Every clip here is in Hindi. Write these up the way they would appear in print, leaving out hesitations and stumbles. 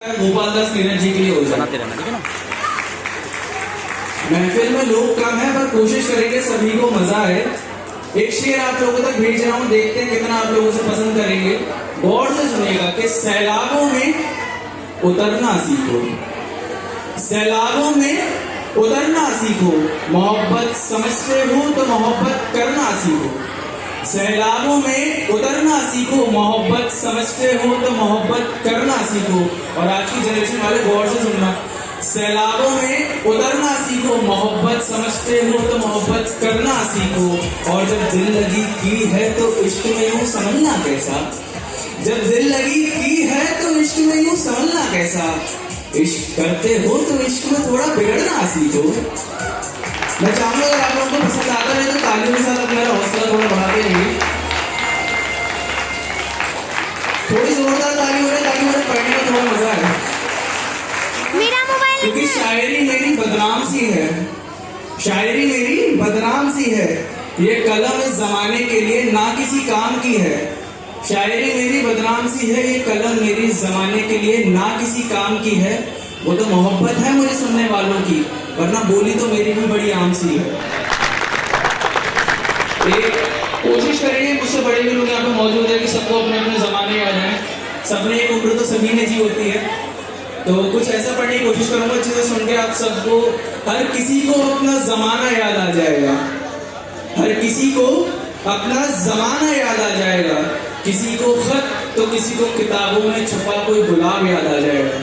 गोपाल दास नीरज जी के लिए हो जाए। बनाते रहना, ठीक है ना। महफिल में लोग कम है पर कोशिश करेंगे सभी को मजा आए। एक शेर आप लोगों तक भेज रहा हूँ, देखते हैं कितना आप लोगों से पसंद करेंगे। गौर से सुनिएगा कि सैलाबों में उतरना सीखो, सैलाबों में उतरना सीखो, मोहब्बत समझते हो तो मोहब्बत करना सीखो। सैलाबों में उतरना सीखो, मोहब्बत समझते हो तो मोहब्बत करना सीखो। और आज की जनरेशन वाले गौर से सुनना, सैलाबों में उतरना सीखो, मोहब्बत समझते हो तो मोहब्बत करना सीखो। और जब दिल लगी की है तो इश्क में यूं समझना कैसा, जब दिल लगी की है तो इश्क में यूं समझना कैसा। इश्क करते हो तो इश्क में थोड़ा बिगड़ना सीखो। मैं चाहूंगा अगर आप लोगों को पसंद आता है तो तालियों के साथ आप मेरा हौसला थोड़ा बढ़ाते रहिए। थोड़ी जोरदार ताली हो रही है ताकि मुझे पढ़ने में थोड़ा मजा आए। मेरा मोबाइल क्योंकि शायरी मेरी बदनाम सी है, शायरी मेरी बदनाम सी है। ये कलम इस जमाने के लिए ना किसी काम की है। शायरी मेरी बदनाम सी है, ये कलम मेरी जमाने के लिए ना किसी काम की है। वो तो मोहब्बत है मुझे सुनने वालों की, वरना बोली तो मेरी भी बड़ी आम सी है। एक कोशिश करेंगे, मुझसे बड़े भी लोग यहाँ पे मौजूद है कि सबको अपने अपने जमाने याद है। सबने एक उम्र तो सभी ने जी होती है, तो कुछ ऐसा पढ़ने की कोशिश करूंगा अच्छे से सुन के आप सबको हर किसी को अपना जमाना याद आ जाएगा, हर किसी को अपना जमाना याद आ जाएगा। किसी को खत तो किसी को किताबों में छुपा कोई गुलाब याद आ जाएगा।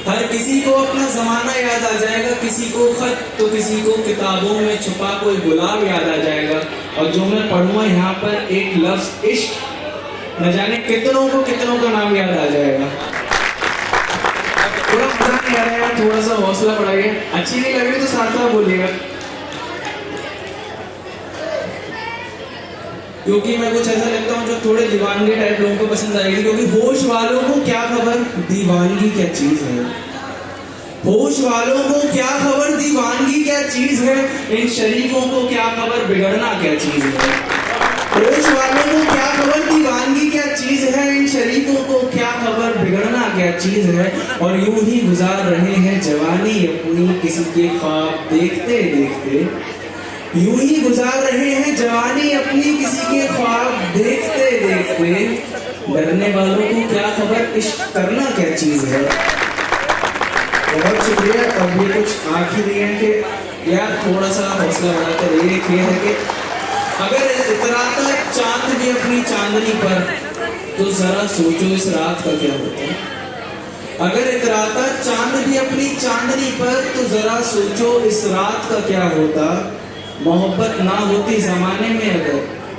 हर किसी को अपना जमाना याद आ जाएगा, किसी को खत तो किसी को किताबों में छुपा कोई गुलाब याद आ जाएगा। और जो मैं पढ़ूंगा यहाँ पर एक लफ्ज इश्क, न जाने कितनों को कितनों का नाम याद आ जाएगा। थोड़ा मजा नहीं आ रहा है, थोड़ा सा हौसला बढ़ाइए। अच्छी नहीं लग रही तो साथ साथ बोलिएगा, क्योंकि मैं कुछ ऐसा लगता हूँ जो थोड़े दीवानगी टाइप लोगों को पसंद आएगी। क्योंकि होश वालों को क्या खबर दीवानगी क्या चीज है, होश वालों को क्या खबर दीवानगी क्या चीज है। इन शरीफों को क्या खबर बिगड़ना क्या चीज है। होश वालों को क्या खबर दीवानगी क्या चीज है, इन शरीफों को क्या खबर बिगड़ना क्या चीज है। और यूं ही गुजार रहे हैं जवानी अपनी किसी के ख्वाब देखते देखते, यूं ही गुजार रहे हैं जवानी अपनी किसी के ख्वाब देखते देखते। डरने वालों को क्या खबर इश्क करना क्या चीज है। बहुत शुक्रिया। अब ये कुछ आखिरी है कि यार थोड़ा सा हौसला बढ़ाते रहिए। ये है कि अगर इतराता चांद भी अपनी चांदनी पर तो जरा सोचो इस रात का क्या होता है। अगर इतराता चांद भी अपनी चांदनी पर तो जरा सोचो इस रात का क्या होता। मोहब्बत ना होती जमाने में अगर,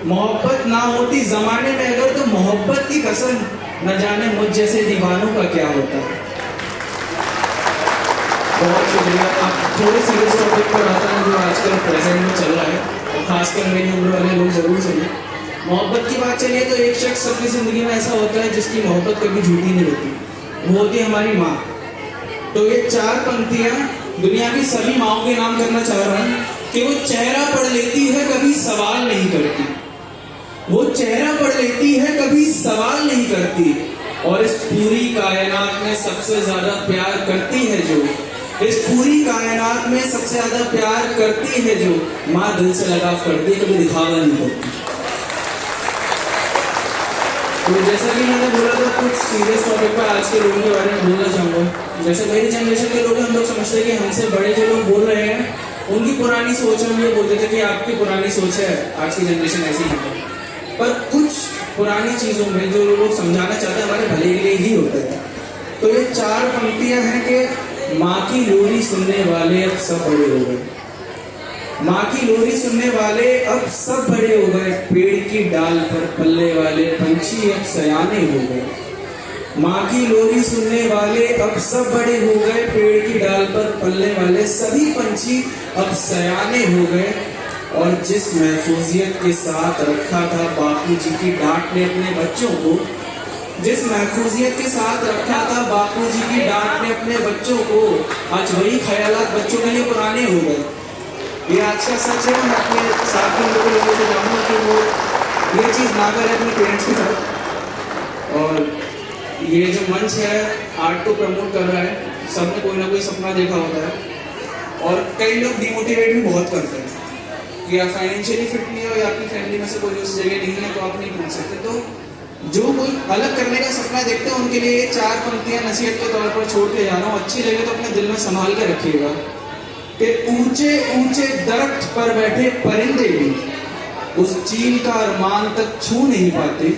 मोहब्बत ना होती जमाने में अगर तो मोहब्बत की कसम न जाने मुझ जैसे दीवानों का क्या होता। बहुत शुक्रिया। आप थोड़े सीरियस टॉपिक पर आता है जो आजकल प्रेजेंट में चल रहा है, और खासकर मेरी उम्र वाले लोग जरूर सुनिए। मोहब्बत की बात चलिए तो एक शख्स अपनी जिंदगी में ऐसा होता है जिसकी मोहब्बत कभी झूठी नहीं होती, वो होती है हमारी माँ। तो ये चार पंक्तियां दुनिया की सभी माओं के नाम करना चाह रहा हूं कि वो चेहरा पढ़ लेती है कभी सवाल नहीं करती, वो चेहरा पढ़ लेती है कभी सवाल नहीं करती। और इस पूरी कायनात में सबसे ज्यादा प्यार करती है जो, इस पूरी कायनात में सबसे ज्यादा प्यार करती है जो, माँ दिल से लगाव करती है, कभी दिखावा नहीं करती। तो जैसा कि मैंने बोला था कुछ सीरियस टॉपिक पर आज के लोगों के बारे में बोलना चाहूँगा। जैसे मेरी जनरेशन के लोग, हम लोग समझते हैं कि हमसे बड़े जो लोग बोल रहे हैं उनकी पुरानी सोच है। हम ये बोलते थे कि आपकी पुरानी सोच है, आज की जनरेशन ऐसी है। पर कुछ पुरानी चीज़ों में जो लोग समझाना चाहते हैं हमारे भले के लिए ही होता है। तो ये चार पंक्तियाँ हैं कि माँ की लोरी सुनने वाले अब सब बड़े हो गए, माँ की लोरी सुनने वाले अब सब बड़े हो गए। पेड़ की डाल पर पल्ले वाले पंछी अब सयाने हो गए, माँ की लोरी सुनने वाले अब सब बड़े हो गए। पेड़ की डाल पर पलने वाले सभी पंछी अब सयाने हो गए। और जिस महफूजियत के साथ रखा था बापू जी की डांट ने अपने बच्चों को, जिस महफूजियत के साथ रखा था बापू जी की डांट ने अपने बच्चों को, आज वही ख्यालात बच्चों के लिए पुराने हो गए। ये आज का सच है। मैं अपने साथ के लोगों से जानूंगा कि वो ये चीज़ ना करें अपने पेरेंट्स के साथ। और ये जो मंच है आर्ट को प्रमोट कर रहा है, सबने कोई ना कोई सपना देखा होता है और कई लोग डिमोटिवेट भी बहुत करते हैं कि आप फाइनेंशियली फिट नहीं हो या आपकी फैमिली में से कोई उस जगह नहीं है तो आप नहीं पहुंच सकते। तो जो कोई अलग करने का सपना देखते हैं उनके लिए 4 पंक्तियां नसीहत के तौर पर छोड़ के जा रहा हूँ। अच्छी लगे तो अपने दिल में संभाल के रखिएगा कि ऊंचे ऊंचे दरख्त पर बैठे परिंदे भी उस चील का अरमान तक छू नहीं पाते।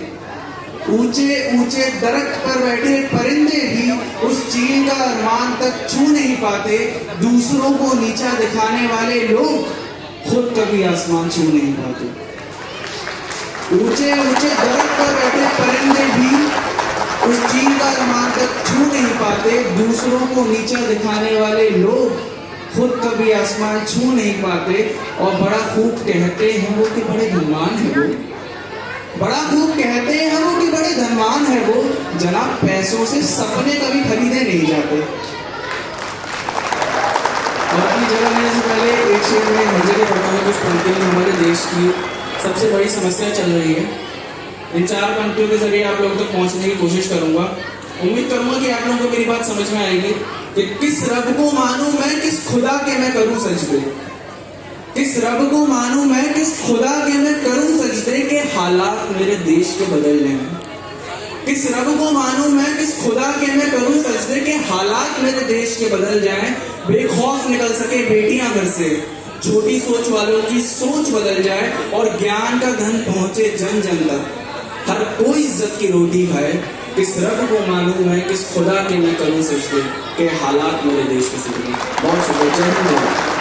ऊंचे ऊंचे दरख्त पर बैठे परिंदे भी उस चील का अरमान तक छू नहीं पाते। दूसरों को नीचा दिखाने वाले लोग खुद कभी आसमान छू नहीं पाते। ऊंचे ऊंचे दरख्त पर बैठे परिंदे भी उस चील का अरमान तक छू नहीं पाते। दूसरों को नीचा दिखाने वाले लोग खुद कभी आसमान छू नहीं पाते। और बड़ा खूब कहते हैं वो कि बड़े धनवान है वो, बड़ा खूब कहते हैं वो कि बड़े धनवान है वो, जनाब पैसों से सपने कभी खरीदे नहीं जाते। और अपनी जगह लेने से पहले एक शेर में मुझे भी पढ़ता हूँ कुछ पंक्तियों में हमारे देश की सबसे बड़ी समस्या चल रही है। इन 4 पंक्तियों के जरिए आप लोगों तक पहुंचने की कोशिश करूंगा। उम्मीद करूंगा कि आप लोगों को मेरी बात समझ में आएगी कि किस रब को मानूं मैं, किस खुदा के मैं करूं सजदे। किस रब को मानूं मैं, किस खुदा के मैं करूं सजदे के हालात मेरे देश के बदल जाएं। किस रब को मानूं मैं, किस खुदा के मैं करूं सजदे के हालात मेरे देश के बदल जाएं। बेखौफ निकल सके बेटियां घर से, छोटी सोच वालों की सोच बदल जाए और ज्ञान का धन पहुंचे जन जन तक। हर कोई इज्जत की रोटी खाए। किस रब को मानूं मैं, किस खुदा के मैं करूं सजदे के हालात मेरे देश के बदल। बहुत शुक्रिया। जय हिंद।